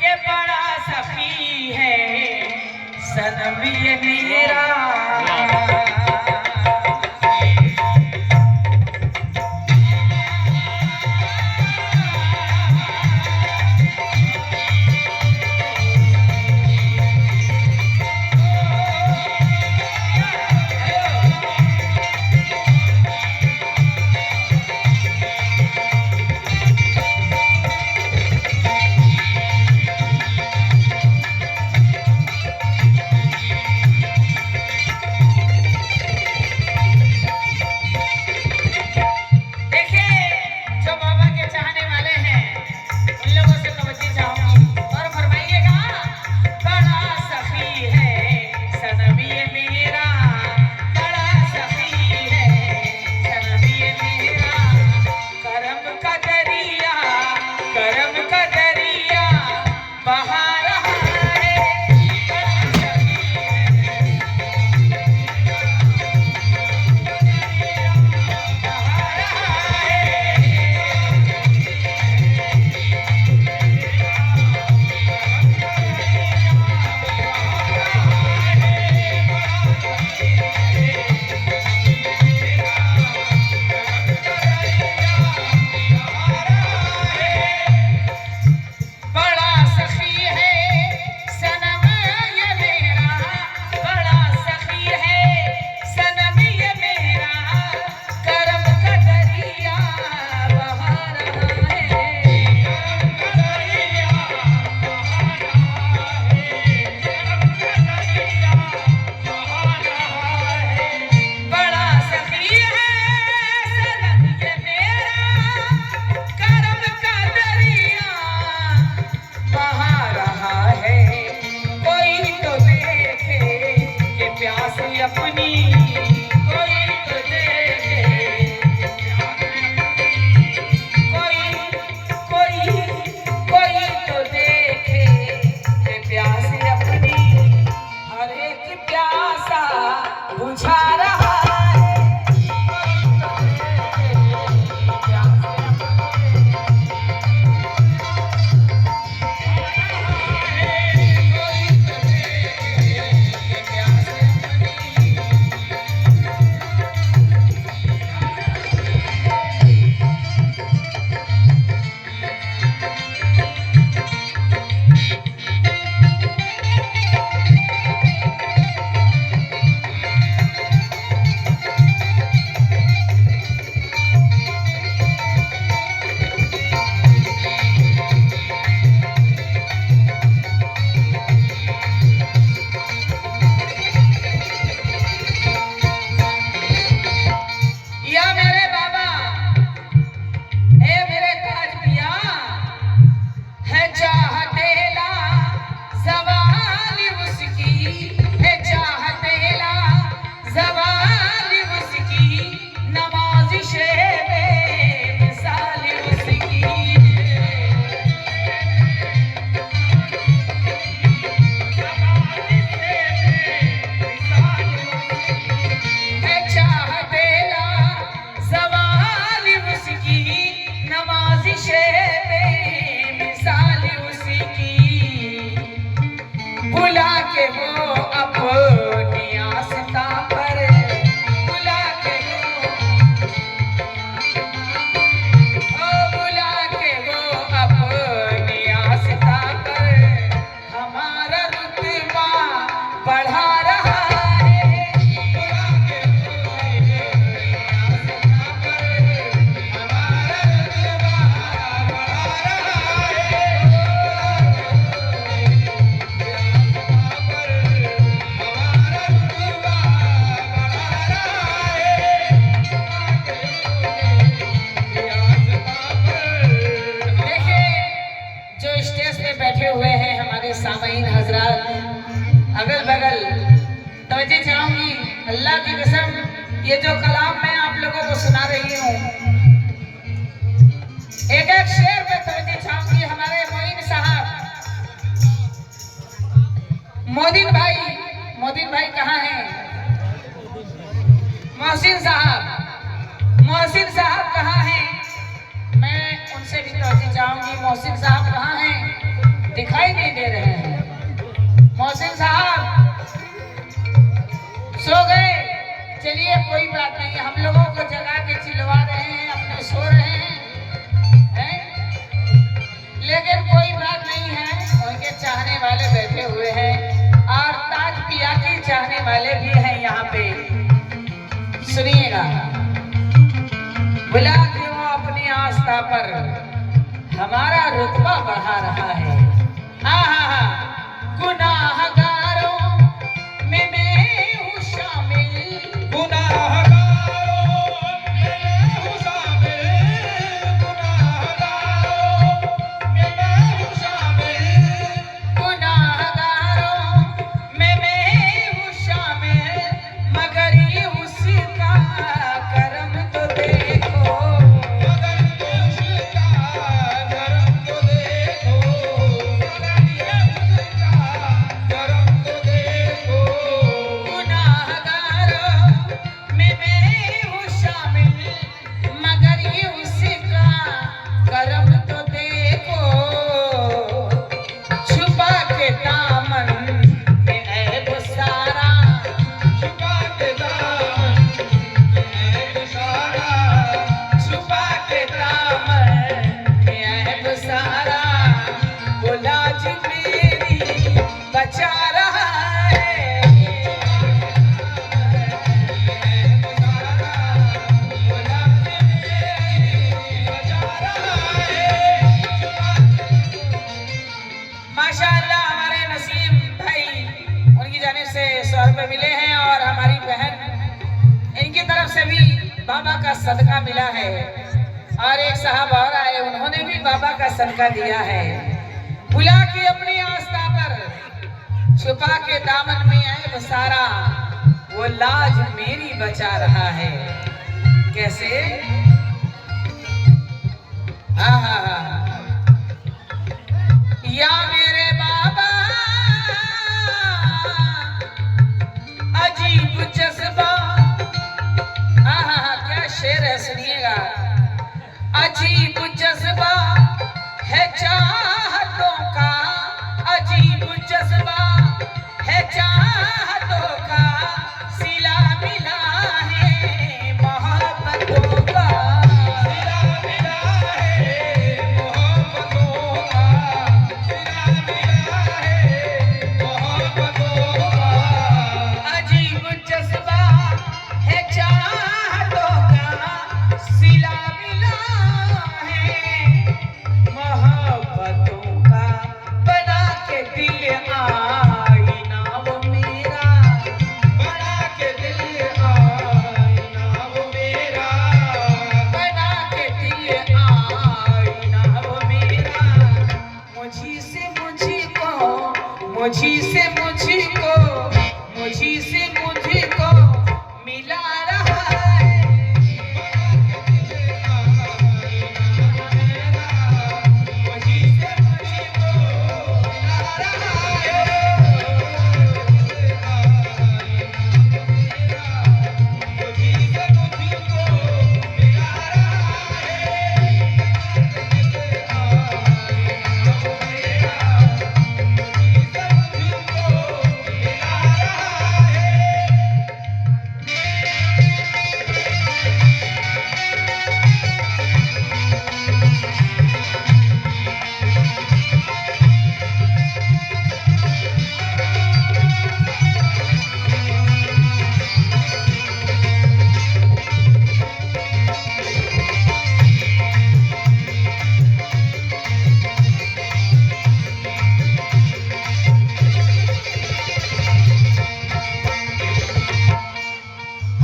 के बड़ा सखी है सनम ये मेरा। सामीन हजरात, अगल बगल तवज्जो चाहूंगी। अल्लाह की कसम, ये जो कलाम मैं आप लोगों को सुना रही हूँ, एक एक शेर पे तवज्जो चाहूंगी। हमारे मोइन साहब, मोदीन भाई कहाँ हैं? मोहसिन साहब कहाँ हैं? मैं उनसे भी तवज्जो चाहूंगी। मोहसिन साहब कहाँ हैं? दिखाई नहीं दे रहे हैं। मोहसिन साहब सो गए, चलिए कोई बात नहीं, हम लोगों को जगा के चिल्लवा रहे हैं, अपने सो रहे हैं? लेकिन कोई बात नहीं है, उनके चाहने वाले बैठे हुए हैं और ताज पिया के चाहने वाले भी हैं यहाँ पे। सुनिएगा, बुला के वो अपनी आस्था पर हमारा रुतबा बढ़ा रहा है। हाँ हाँ हाँ, गुनाहगारों में मैं हूँ शामिल, गुनाहगारों में मैं हूँ शामिल, गुनाहगारों में मैं हूँ शामिल, गुनाहगारों में मैं हूँ शामिल, मगर ये उसका करम तो देखो, मगर उसका करम तो देखो, मगर उसका करम तो देखो। गुनाहगारों में मैं हूँ शामिल, मगर ये उसका करम तो देखो, छुपा के दामन में ऐब सारा, छुपा के दामन में ऐब सारा, छुपा के दामन में ऐब सारा, वो लाज मेरी बचा रहा है, ऐब सारा, वो लाज मेरी बचा रहा है। माशाअल्लाह हमारे नसीम भाई, उनकी जानिब से 100 रुपये मिले हैं और हमारी बहन, इनकी तरफ से भी बाबा का सदका मिला है और एक साहब और आए, उन्होंने भी बाबा का सदका दिया है। बुला के अपनी आस्था पर छुपा के दामन में ऐब सारा, वो लाज मेरी बचा रहा है। कैसे? हाँ हाँ हाँ, या मेरे बाबा अजीब जज्बा, हाँ हाँ हाँ, क्या शेर है, सुनिएगा। अजीब जज्बा है चाहतों का, अजीब जज्बा है चाहतों का, सिला मिला है मोहब्बतों का, सिला मिला है मोहब्बतों का, सिला मिला है मोहब्बतों का। अजीब जज्बा है चाहतों का, सिला मिला है मोहब्बतों का, बना के दिल आईना वो मेरा, बना के दिल आईना वो मेरा, बना के दिल आईना वो मेरा, मुझी से मुझी को, मुझी से मुझी को, मुझी से मुझी को मिला रहा है। मुझी से मुझी को मिला रहा है, मुझी से मुझी को मिला रहा है।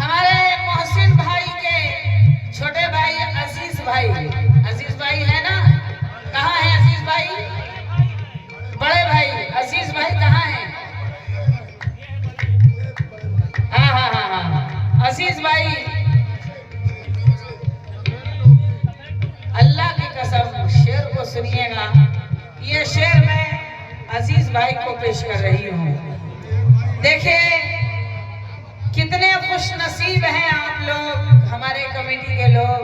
हमारे मोहसिन भाई के छोटे भाई अजीज भाई, अजीज भाई है ना? कहाँ है अजीज भाई? बड़े भाई अजीज भाई कहाँ हैं? हाँ हाँ हाँ हाँ, अजीज भाई, अल्लाह की कसम शेर को सुनिएगा। ये शेर मैं अजीज भाई को पेश कर रही हूँ। देखिए कितने खुश नसीब हैं आप लोग, हमारे कमेटी के लोग,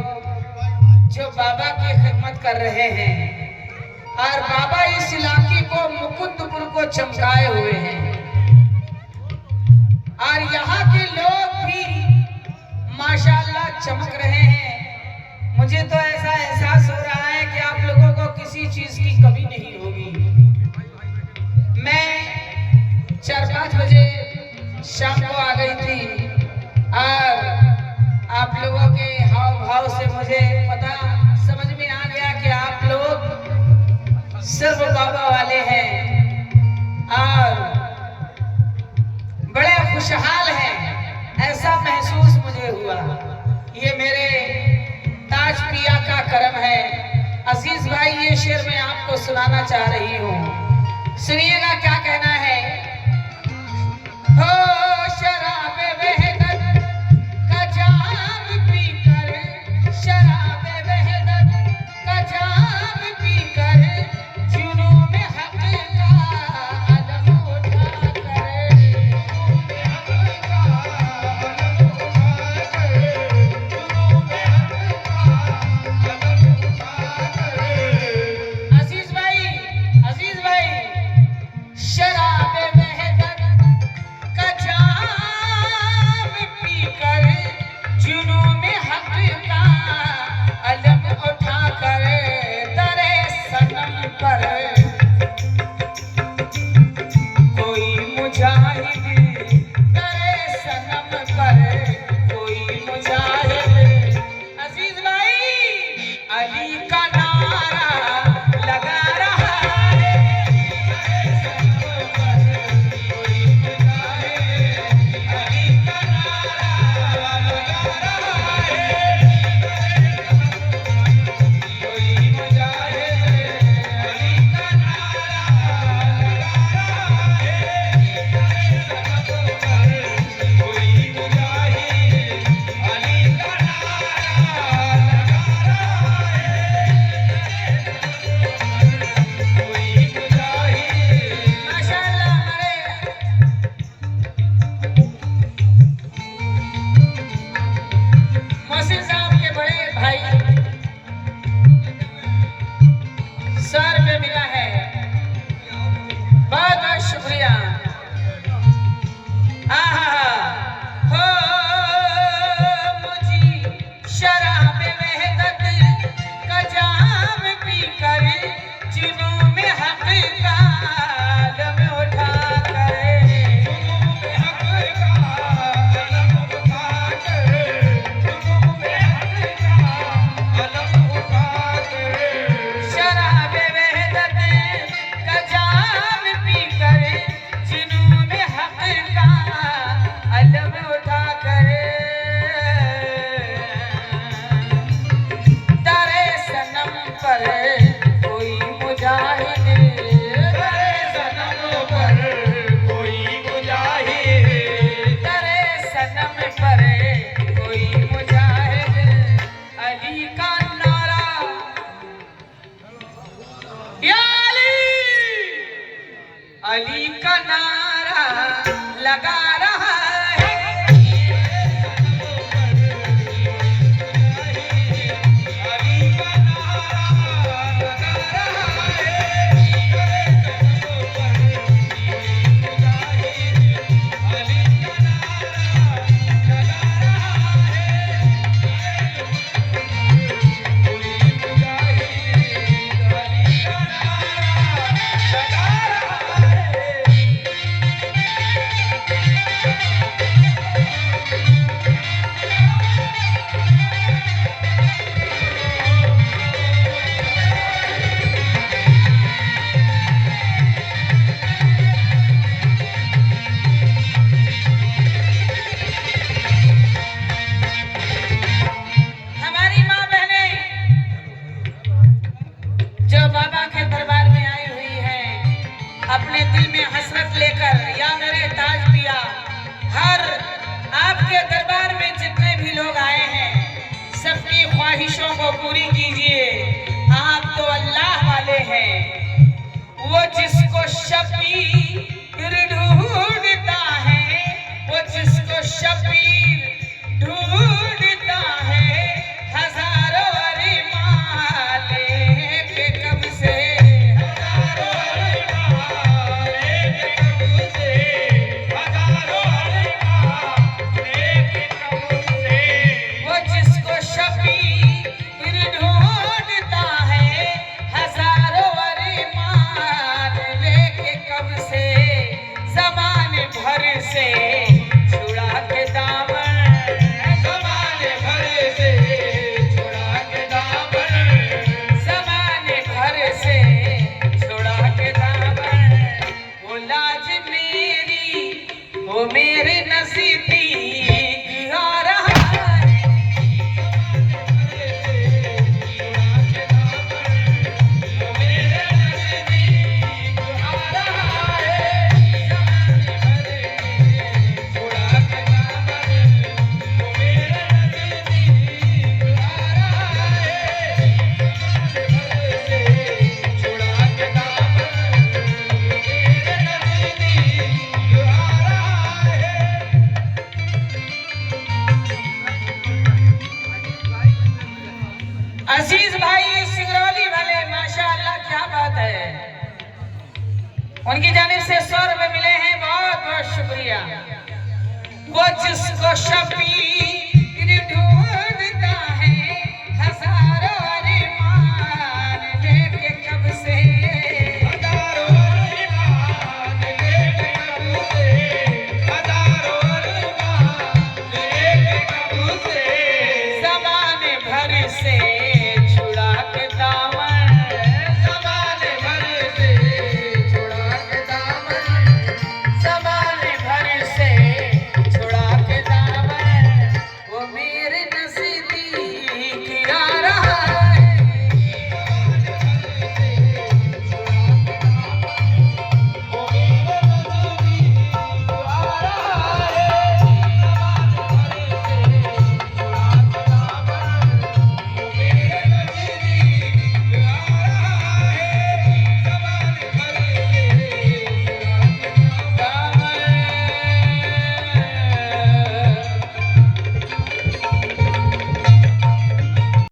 जो बाबा की खिदमत कर रहे हैं। और बाबा इस इलाके को मुकुंदपुर को चमकाए हुए हैं और यहाँ के लोग भी माशाल्लाह चमक रहे हैं। मुझे तो ऐसा एहसास हो रहा है कि आप लोगों को किसी चीज की कमी नहीं होगी। मैं 4-5 बजे शाम को आ गई थी और आप लोगों के हाव भाव से मुझे पता समझ में आ गया कि आप लोग सर्व बाबा वाले हैं और बड़े खुशहाल हैं, ऐसा महसूस मुझे हुआ। ये मेरे ताज पिया का करम है। अजीज भाई, ये शेर मैं आपको सुनाना चाह रही हूँ, सुनिएगा क्या कहना है। हो शराब वहदत का जाम पीकर, शराब वहदत का जाम पीकर, जुनून में हक का अलम उठा कर, अजीज भाई शराब वहदत का जाम पीकर, जुनून में हक का अलम उठा कर, दरे सनम पर कोई मुजाहिद, दरे सनम पर कोई मुजाहिद। अजीज भाई, अली का नारा लगा रहा है, कोई मुजाहिद, अली का नारा लगा रहा है, कोई मुजाहिद, अली का नारा लगा रहा है, कोई मुजाहिद, अली का नारा लगा रहा है, कोई मुजाहिद। माशाअल्लाह, हमारे मोहसिन साहब के बड़े भाई सर पे मिला है, बहुत बहुत शुक्रिया। हो मुझी शराब वहदत का जाम पीकर, जुनून में हक का अलम उठा कर, जुनून में हक का अलम उठा कर, जुनून में हक का अलम उठा कर, शराब वहदत का जाम पीकर, जुनून में हक का अलम उठा कर, दरे सनम पर कोई मुजाहिद, दरे सनम पर कोई मुजाहिद, दरे सनम पर कोई मुजाहिद, अली का नारा, या अली का नारा लगा रहा है, अली का नारा लगा रहा है, अली का नारा लगा रहा है, कोई मुजाहिद, अली का नारा लगा रहा है। हमारी माँ बहनें जो बाबा के दरबार में आई हुई हैं, अपने दिल में हसरत लेकर, या मेरे ताज पिया, हर आपके दरबार में जितने भी लोग आए हैं, सबकी ख्वाहिशों को पूरी कीजिए। आप तो अल्लाह वाले हैं, वो जिसको शबीर ढूंढता है, वो जिसको शबीर ढूंढता है, हजारों अरमान लेके कब से उनकी जानिब से 100 रुपए मिले हैं, बहुत बहुत शुक्रिया। वो जिसको शबीर ढूंढ